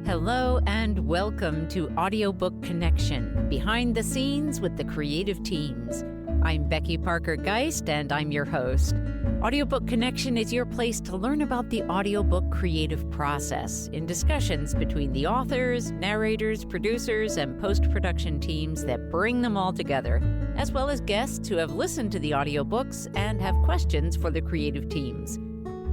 Hello and welcome to Audiobook Connection, behind the scenes with the creative teams. I'm Becky Parker Geist and I'm your host. Audiobook Connection is your place to learn about the audiobook creative process in discussions between the authors, narrators, producers, and post-production teams that bring them all together, as well as guests who have listened to the audiobooks and have questions for the creative teams.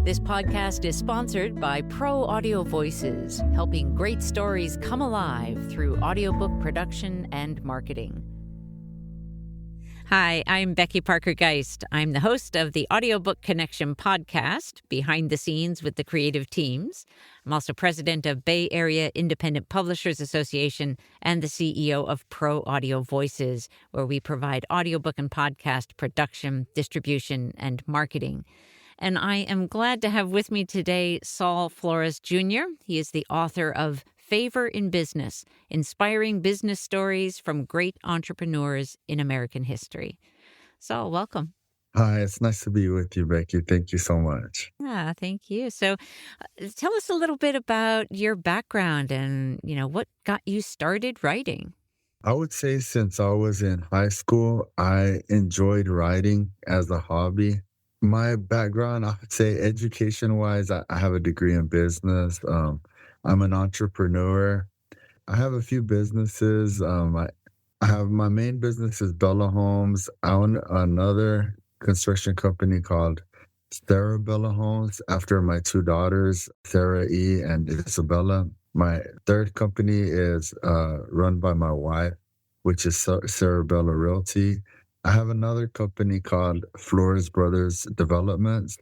This podcast is sponsored by Pro Audio Voices, helping great stories come alive through audiobook production and marketing. Hi, I'm Becky Parker Geist. I'm the host of the Audiobook Connection podcast, Behind the Scenes with the Creative Teams. I'm also president of Bay Area Independent Publishers Association and the CEO of Pro Audio Voices, where we provide audiobook and podcast production, distribution, and marketing. And I am glad to have with me today Saul Flores Jr. He is the author of Favor in Business, Inspiring Business Stories from Great Entrepreneurs in American History. Saul, welcome. Hi, it's nice to be with you, Becky. Thank you so much. Thank you. So tell us a little bit about your background and, what got you started writing. I would say since I was in high school, I enjoyed writing as a hobby. My background, I would say education-wise, I have a degree in business. I'm an entrepreneur. I have a few businesses. I have my main business is Bella Homes. I own another construction company called Sarah Bella Homes after my two daughters, Sarah E. and Isabella. My third company is run by my wife, which is Sarah Bella Realty. I have another company called Flores Brothers Developments,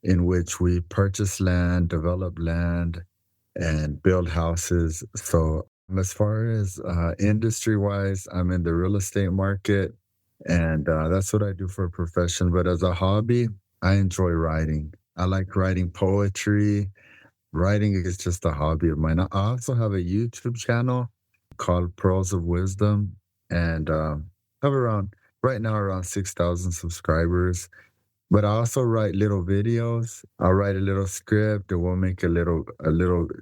in which we purchase land, develop land, and build houses. So as far as industry-wise, I'm in the real estate market, and that's what I do for a profession. But as a hobby, I enjoy writing. I like writing poetry. Writing is just a hobby of mine. I also have a YouTube channel called Pearls of Wisdom, and have right now around 6,000 subscribers. But I also write little videos. I'll write a little script and we'll make a little,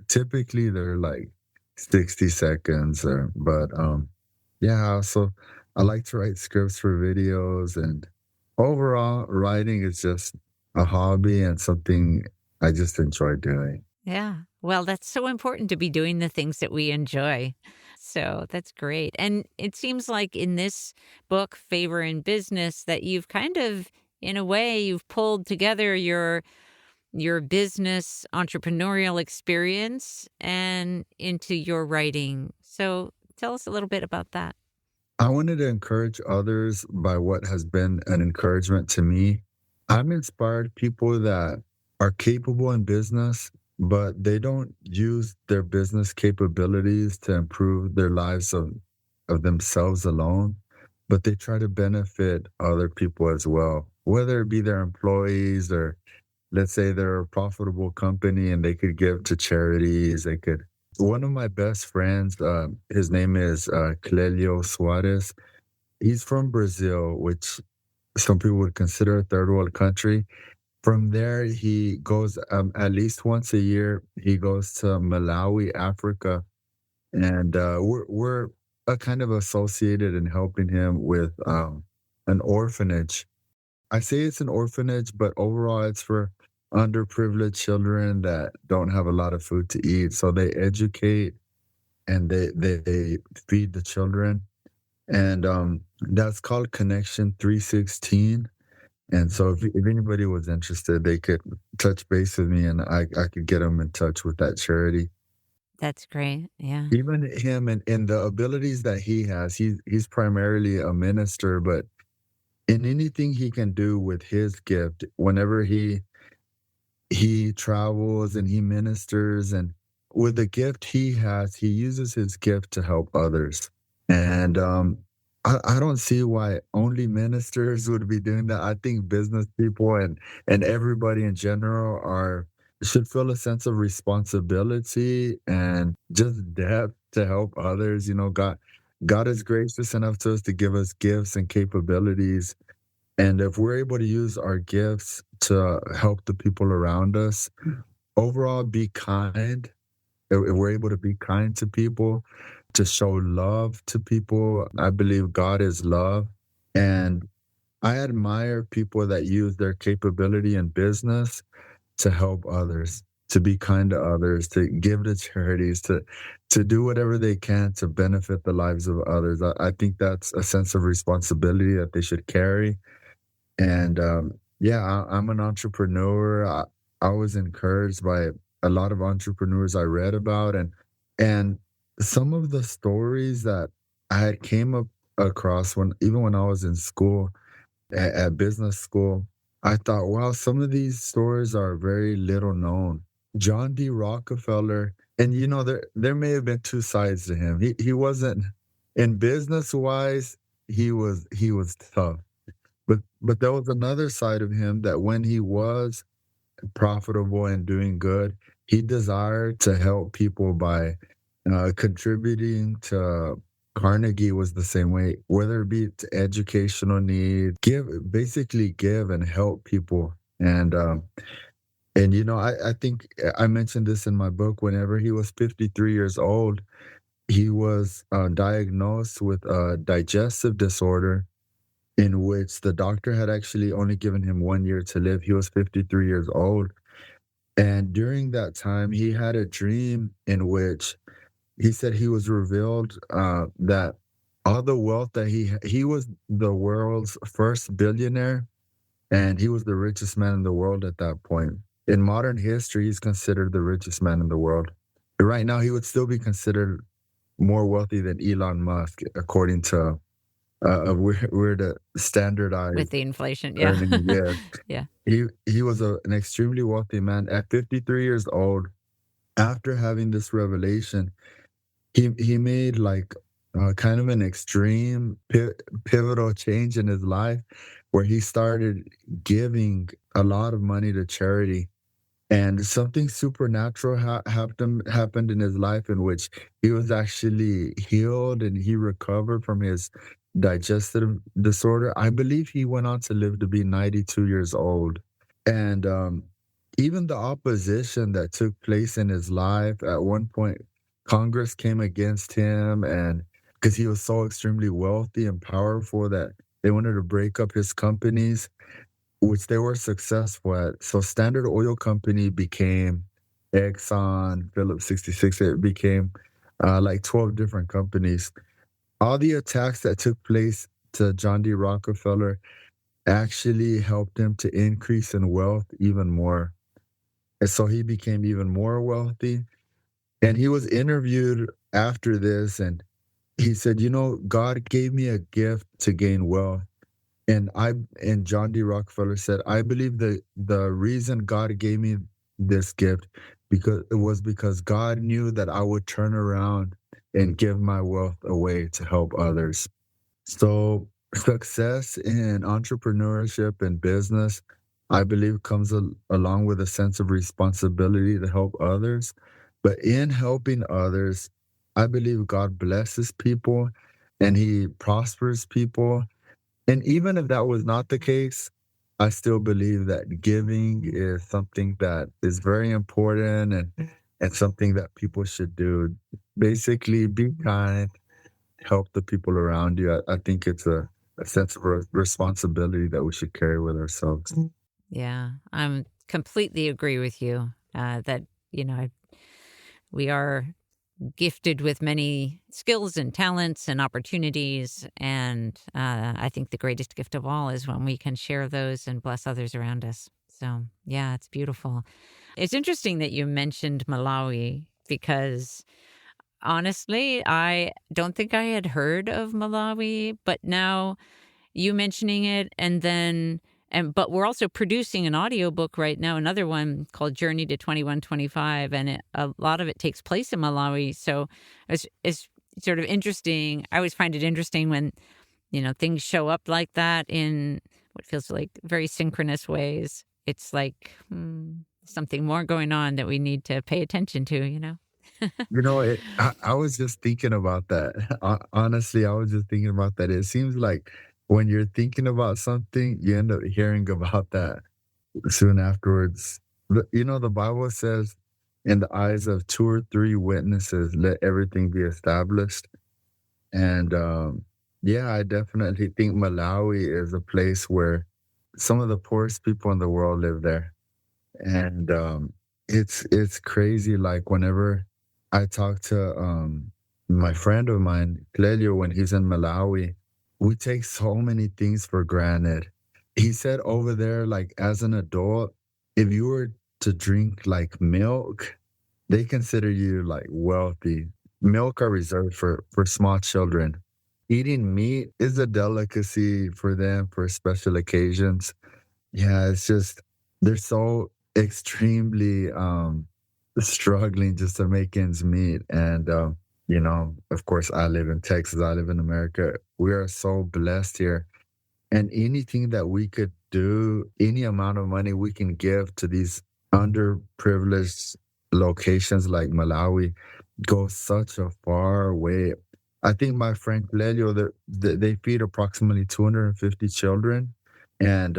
typically they're like 60 seconds. I like to write scripts for videos, and overall writing is just a hobby and something I just enjoy doing. Yeah. Well, that's so important to be doing the things that we enjoy. So that's great. And it seems like in this book, Favor in Business, that you've kind of, in a way, you've pulled together your business entrepreneurial experience and into your writing. So tell us a little bit about that. I wanted to encourage others by what has been an encouragement to me. I've inspired people that are capable in business, but they don't use their business capabilities to improve their lives of themselves alone, but they try to benefit other people as well, whether it be their employees or let's say they're a profitable company and they could give to charities. One of my best friends, his name is Clelio Suarez. He's from Brazil, which some people would consider a third world country. From there, he goes at least once a year. He goes to Malawi, Africa, and we're kind of associated in helping him with an orphanage. I say it's an orphanage, but overall, it's for underprivileged children that don't have a lot of food to eat. So they educate and they feed the children, and that's called Connection 316. And so if anybody was interested, they could touch base with me and I could get them in touch with that charity. That's great. Yeah. Even him and the abilities that he has, he's primarily a minister, but in anything he can do with his gift, whenever he travels and he ministers, and with the gift he has, he uses his gift to help others. And I don't see why only ministers would be doing that. I think business people and everybody in general should feel a sense of responsibility and just depth to help others. God is gracious enough to us to give us gifts and capabilities. And if we're able to use our gifts to help the people around us, overall be kind if we're able to be kind to people, to show love to people. I believe God is love. And I admire people that use their capability in business to help others, to be kind to others, to give to charities, to do whatever they can to benefit the lives of others. I think that's a sense of responsibility that they should carry. And yeah, I'm an entrepreneur. I was encouraged by a lot of entrepreneurs I read about, and some of the stories that I had came up across when even when I was in school at business school, I thought, wow, some of these stories are very little known. John D. Rockefeller, and there may have been two sides to him. He wasn't in business wise, he was tough. But there was another side of him that when he was profitable and doing good, he desired to help people by contributing to Carnegie was the same way, whether it be to educational needs, basically give and help people. And I think I mentioned this in my book. Whenever he was 53 years old, he was diagnosed with a digestive disorder in which the doctor had actually only given him 1 year to live. He was 53 years old. And during that time, he had a dream in which he said he was revealed that all the wealth that he was the world's first billionaire, and he was the richest man in the world at that point. In modern history, he's considered the richest man in the world. Right now, he would still be considered more wealthy than Elon Musk, according to we're the With standardized the inflation, yeah. earning. Yeah, Yeah. he was an extremely wealthy man at 53 years old. After having this revelation, he made like kind of an extreme pivotal change in his life, where he started giving a lot of money to charity. And something supernatural happened in his life in which he was actually healed and he recovered from his digestive disorder. I believe he went on to live to be 92 years old. And even the opposition that took place in his life, at one point, Congress came against him, and because he was so extremely wealthy and powerful that they wanted to break up his companies, which they were successful at. So Standard Oil Company became Exxon, Phillips 66. It became like 12 different companies. All the attacks that took place to John D. Rockefeller actually helped him to increase in wealth even more. And so he became even more wealthy. And he was interviewed after this, and he said, God gave me a gift to gain wealth. And John D. Rockefeller said, I believe that the reason God gave me this gift because God knew that I would turn around and give my wealth away to help others. So success in entrepreneurship and business, I believe, comes along with a sense of responsibility to help others. But in helping others, I believe God blesses people and he prospers people. And even if that was not the case, I still believe that giving is something that is very important and something that people should do. Basically, be kind, help the people around you. I think it's a sense of responsibility that we should carry with ourselves. Yeah, I'm completely agree with you that, we are gifted with many skills and talents and opportunities. And I think the greatest gift of all is when we can share those and bless others around us. So, yeah, it's beautiful. It's interesting that you mentioned Malawi because honestly, I don't think I had heard of Malawi, but now you mentioning it but we're also producing an audiobook right now, another one called Journey to 2125, and a lot of it takes place in Malawi. So it's sort of interesting. I always find it interesting when, things show up like that in what feels like very synchronous ways. It's like something more going on that we need to pay attention to. I was just thinking about that. Honestly, I was just thinking about that. It seems like when you're thinking about something, you end up hearing about that soon afterwards. The Bible says in the eyes of 2 or 3 witnesses, let everything be established. And, yeah, I definitely think Malawi is a place where some of the poorest people in the world live there. And, it's crazy, like, whenever I talk to, my friend of mine, Clelio, when he's in Malawi, we take so many things for granted. He said over there, like, as an adult, if you were to drink, like, milk, they consider you, like, wealthy. Milk are reserved for small children. Eating meat is a delicacy for them for special occasions. Yeah, it's just they're so extremely, struggling just to make ends meet, and, of course, I live in Texas, I live in America. We are so blessed here, and anything that we could do, any amount of money we can give to these underprivileged locations like Malawi goes such a far way. I think my friend Lelio, they feed approximately 250 children, and,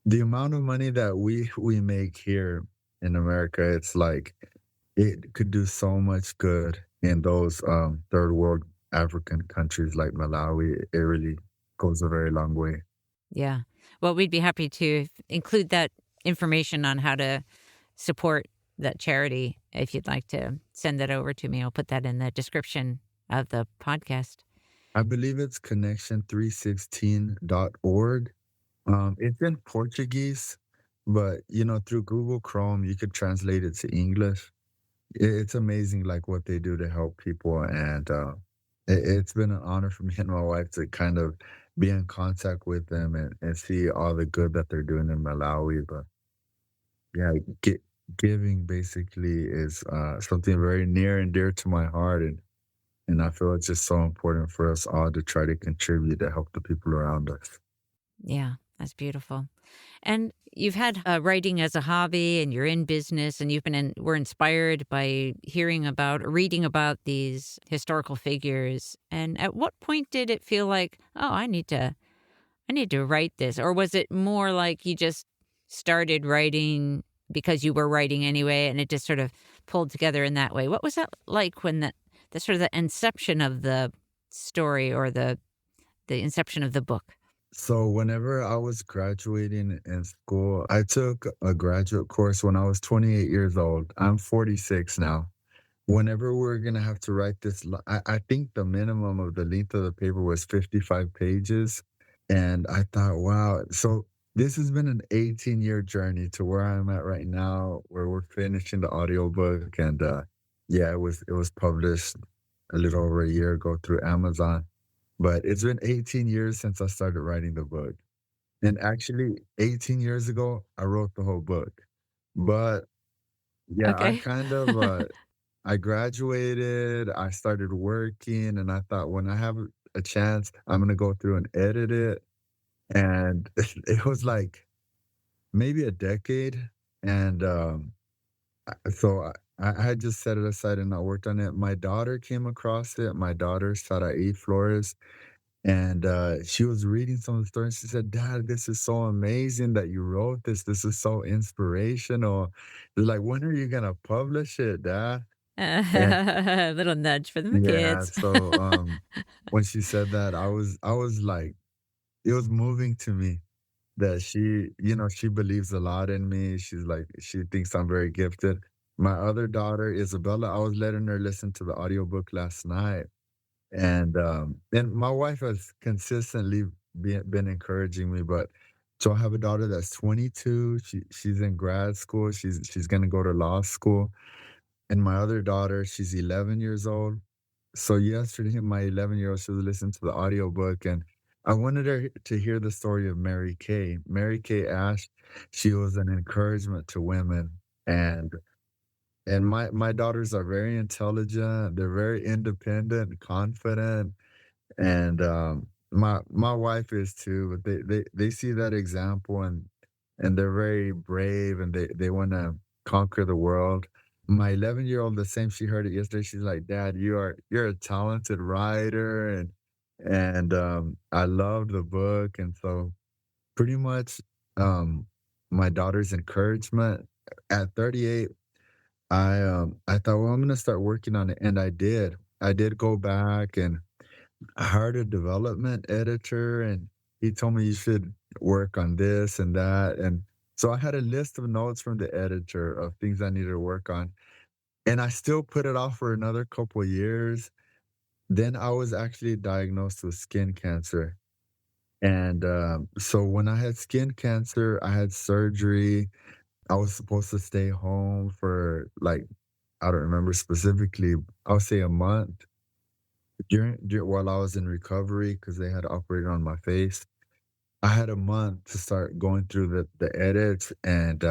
the amount of money that we make here in America, it's like it could do so much good in those, third world African countries like Malawi. It really goes a very long way. Yeah. Well, we'd be happy to include that information on how to support that charity. If you'd like to send that over to me, I'll put that in the description of the podcast. I believe it's connection316.org. It's in Portuguese, but, through Google Chrome, you could translate it to English. It's amazing, like, what they do to help people, and, it's been an honor for me and my wife to kind of be in contact with them and see all the good that they're doing in Malawi, but, yeah, giving basically is, something very near and dear to my heart, and I feel it's just so important for us all to try to contribute to help the people around us. Yeah, that's beautiful. And you've had writing as a hobby, and you're in business, and were inspired by reading about these historical figures. And at what point did it feel like, oh, I need to write this? Or was it more like you just started writing because you were writing anyway, and it just sort of pulled together in that way? What was that like when the sort of the inception of the story, or the inception of the book? So whenever I was graduating in school, I took a graduate course when I was 28 years old. I'm 46 now. Whenever we're gonna have to write this, I think the minimum of the length of the paper was 55 pages, and I thought, wow. So this has been an 18-year journey to where I'm at right now, where we're finishing the audiobook, and yeah, it was published a little over a year ago through Amazon. But it's been 18 years since I started writing the book. And actually, 18 years ago, I wrote the whole book. But yeah, I Okay. kind of I graduated, I started working, and I thought when I have a chance, I'm gonna go through and edit it. And it was like maybe a decade. And so I had just set it aside and I worked on it. My daughter came across it. My daughter, Sarai Flores, and, she was reading some of the stories. She said, "Dad, this is so amazing that you wrote this. This is so inspirational." She's like, "When are you gonna publish it, Dad?" And A little nudge for the yeah, kids. so, when she said that, I was like it was moving to me that she believes a lot in me. She's like she thinks I'm very gifted. My other daughter, Isabella, I was letting her listen to the audiobook last night. And my wife has consistently been encouraging me, but so I have a daughter that's 22. She's in grad school. She's gonna go to law school. And my other daughter, she's 11 years old. So yesterday, my 11-year-old, she was listening to the audiobook, and I wanted her to hear the story of Mary Kay. Mary Kay Ash, she was an encouragement to women. And my daughters are very intelligent. They're very independent, confident, and, my wife is too, but they see that example and they're very brave and they wanna conquer the world. My 11-year-old, the same, she heard it yesterday, she's like, "Dad, you're a talented writer," and I loved the book, and so pretty much, um, my daughter's encouragement at 38. I thought, well, I'm gonna start working on it, and I did. I did go back and I hired a development editor, and he told me you should work on this and that. And so I had a list of notes from the editor of things I needed to work on, and I still put it off for another couple of years. Then I was actually diagnosed with skin cancer. And so when I had skin cancer, I had surgery. I was supposed to stay home for like, I don't remember specifically, I'll say a month while I was in recovery because they had operated on my face. I had a month to start going through the edits, and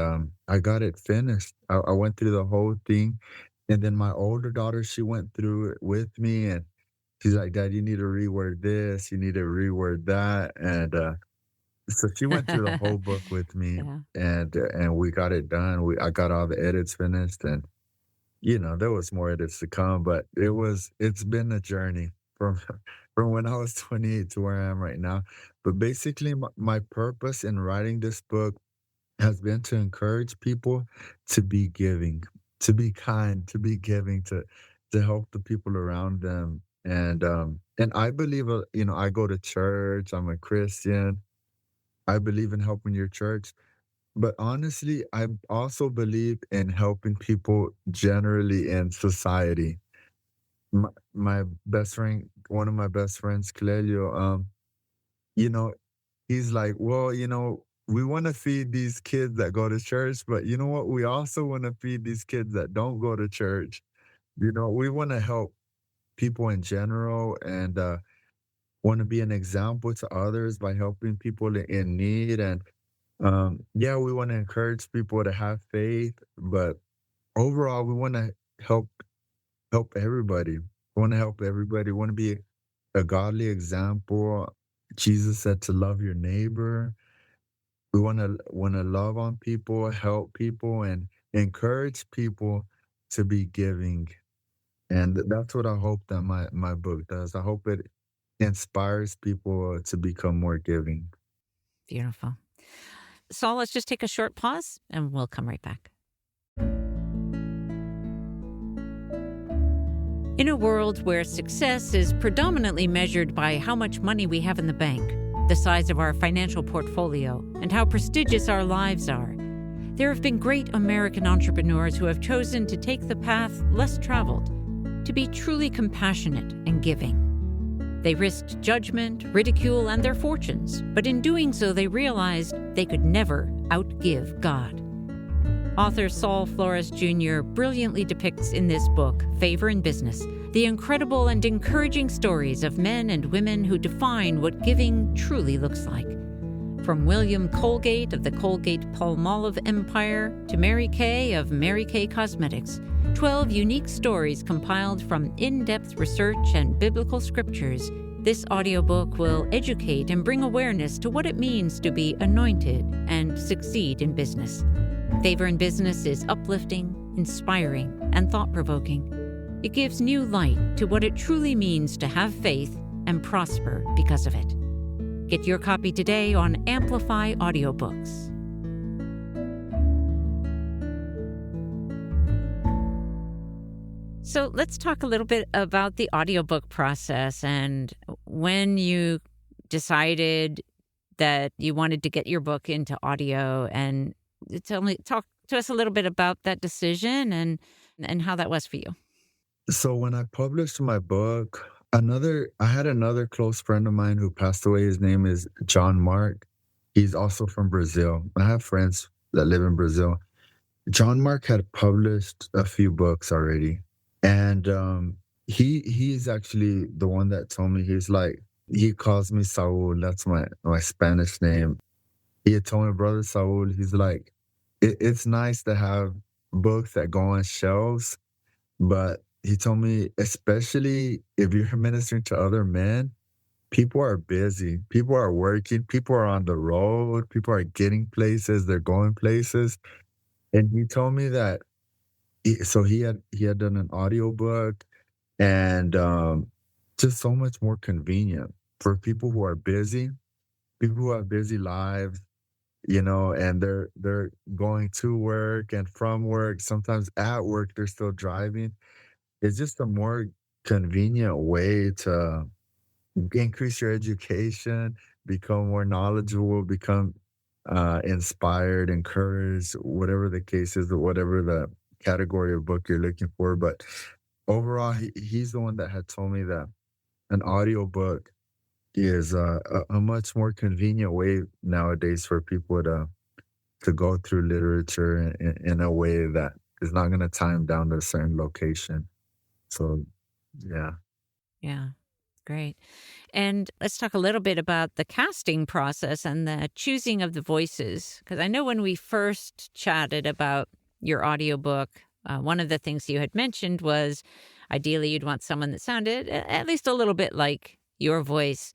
I got it finished. I went through the whole thing, and then my older daughter, she went through it with me, and she's like, "Dad, you need to reword this, you need to reword that," and so she went through the whole book with me, Yeah. and we got it done. I got all the edits finished, and there was more edits to come, but it's been a journey from from when I was 28 to where I am right now. But basically, my purpose in writing this book has been to encourage people to be giving, to be kind, to be giving, to help the people around them. And I believe, I go to church, I'm a Christian. I believe in helping your church. But honestly, I also believe in helping people generally in society. My best friend, one of my best friends, Clelio, you know, he's like, well, we want to feed these kids that go to church, but you know what? We also want to feed these kids that don't go to church. We want to help people in general and want to be an example to others by helping people in need. And yeah, we want to encourage people to have faith, but overall, we wanna help help everybody. We wanna help everybody, we wanna be a godly example. Jesus said to love your neighbor. We wanna love on people, help people, and encourage people to be giving, and that's what I hope that my book does. I hope it inspires people to become more giving. Beautiful. Saul, let's just take a short pause and we'll come right back. In a world where success is predominantly measured by how much money we have in the bank, the size of our financial portfolio, and how prestigious our lives are, there have been great American entrepreneurs who have chosen to take the path less traveled, to be truly compassionate and giving. They risked judgment, ridicule, and their fortunes, but in doing so, they realized they could never outgive God. Author Saul Flores Jr. brilliantly depicts in this book, Favor in Business, the incredible and encouraging stories of men and women who define what giving truly looks like. From William Colgate of the Colgate-Palmolive Empire to Mary Kay of Mary Kay Cosmetics, 12 unique stories compiled from in-depth research and biblical scriptures, this audiobook will educate and bring awareness to what it means to be anointed and succeed in business. Favor in Business is uplifting, inspiring, and thought-provoking. It gives new light to what it truly means to have faith and prosper because of it. Get your copy today on Amplify Audiobooks. So let's talk a little bit about the audiobook process and when you decided that you wanted to get your book into audio, and talk to us a little bit about that decision and how that was for you. So when I published my book, I had another close friend of mine who passed away. His name is John Mark. He's also from Brazil. I have friends that live in Brazil. John Mark had published a few books already. And he's actually the one that told me, he calls me Saul. That's my Spanish name. He had told me, brother Saul, he's like, it's nice to have books that go on shelves, but he told me, especially if you're ministering to other men, people are busy, people are working, people are on the road, people are getting places, they're going places. And he told me that so he had done an audiobook, and just so much more convenient for people who are busy, people who have busy lives. and they're going to work and from work, sometimes at work they're still driving. It's just a more convenient way to increase your education, become more knowledgeable, become inspired, encouraged, whatever the case is, or whatever the category of book you're looking for. But overall, he's the one that had told me that an audiobook is a much more convenient way nowadays for people to go through literature in a way that is not going to tie them down to a certain location. So, yeah. Yeah, great. And let's talk a little bit about the casting process and the choosing of the voices. Because I know when we first chatted about your audiobook, one of the things you had mentioned was ideally you'd want someone that sounded at least a little bit like your voice.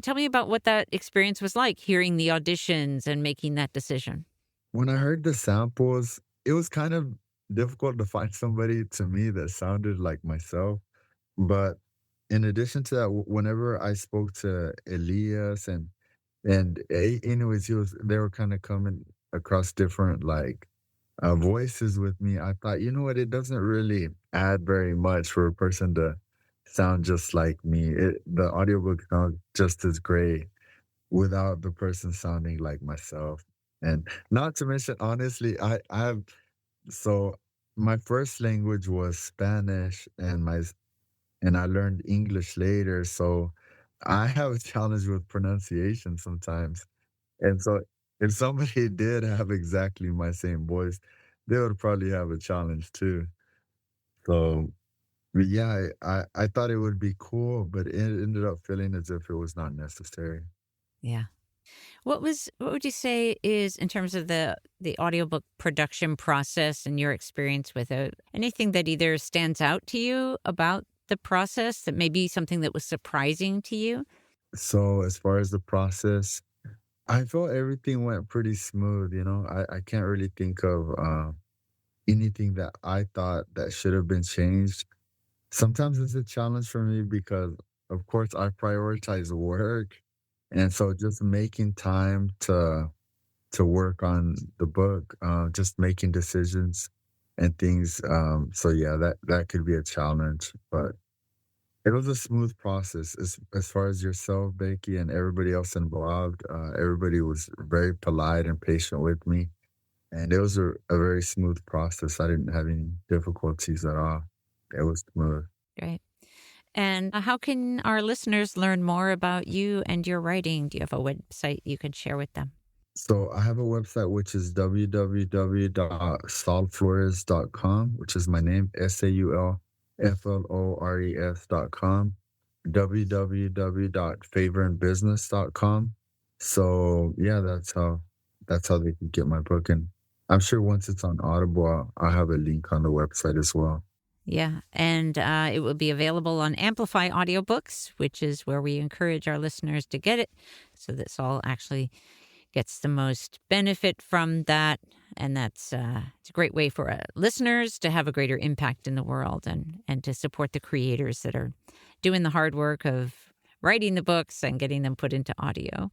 Tell me about what that experience was like, hearing the auditions and making that decision. When I heard the samples, it was kind of difficult to find somebody to me that sounded like myself. But in addition to that, whenever I spoke to Elias anyways, they were kind of coming across different voices with me. I thought, you know what, it doesn't really add very much for a person to sound just like me. The audiobook sounds just as great without the person sounding like myself. And not to mention, honestly, I have so my first language was Spanish and I learned English later. So I have a challenge with pronunciation sometimes. And so if somebody did have exactly my same voice, they would probably have a challenge too. So but yeah, I thought it would be cool, but it ended up feeling as if it was not necessary. Yeah. What would you say is in terms of the audiobook production process and your experience with it? Anything that either stands out to you about the process that may be something that was surprising to you? So as far as the process, I felt everything went pretty smooth. I can't really think of anything that I thought that should have been changed. Sometimes it's a challenge for me because, of course, I prioritize work, and so just making time to work on the book, just making decisions and things. So yeah, that could be a challenge, but it was a smooth process as far as yourself, Becky, and everybody else involved. Everybody was very polite and patient with me, and it was a very smooth process. I didn't have any difficulties at all. It was smooth. Great. And how can our listeners learn more about you and your writing? Do you have a website you can share with them? So I have a website which is www.saulflores.com, which is my name, SAULFLORES.com, www.favorinbusiness.com. So yeah, that's how they can get my book. And I'm sure once it's on Audible, I'll have a link on the website as well. Yeah, and it will be available on Amplify Audiobooks, which is where we encourage our listeners to get it so that Saul actually gets the most benefit from that. And it's a great way for listeners to have a greater impact in the world and to support the creators that are doing the hard work of writing the books and getting them put into audio.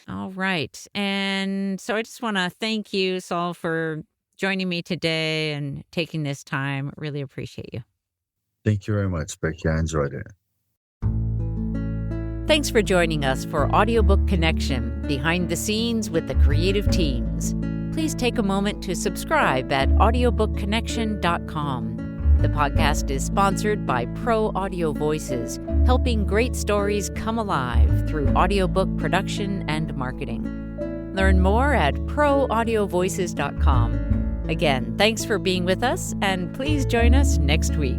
All right. And so I just want to thank you, Saul, for joining me today and taking this time. Really appreciate you. Thank you very much, Becky. I enjoyed it. Thanks for joining us for Audiobook Connection, behind the scenes with the creative teams. Please take a moment to subscribe at audiobookconnection.com. The podcast is sponsored by Pro Audio Voices, helping great stories come alive through audiobook production and marketing. Learn more at proaudiovoices.com. Again, thanks for being with us, and please join us next week.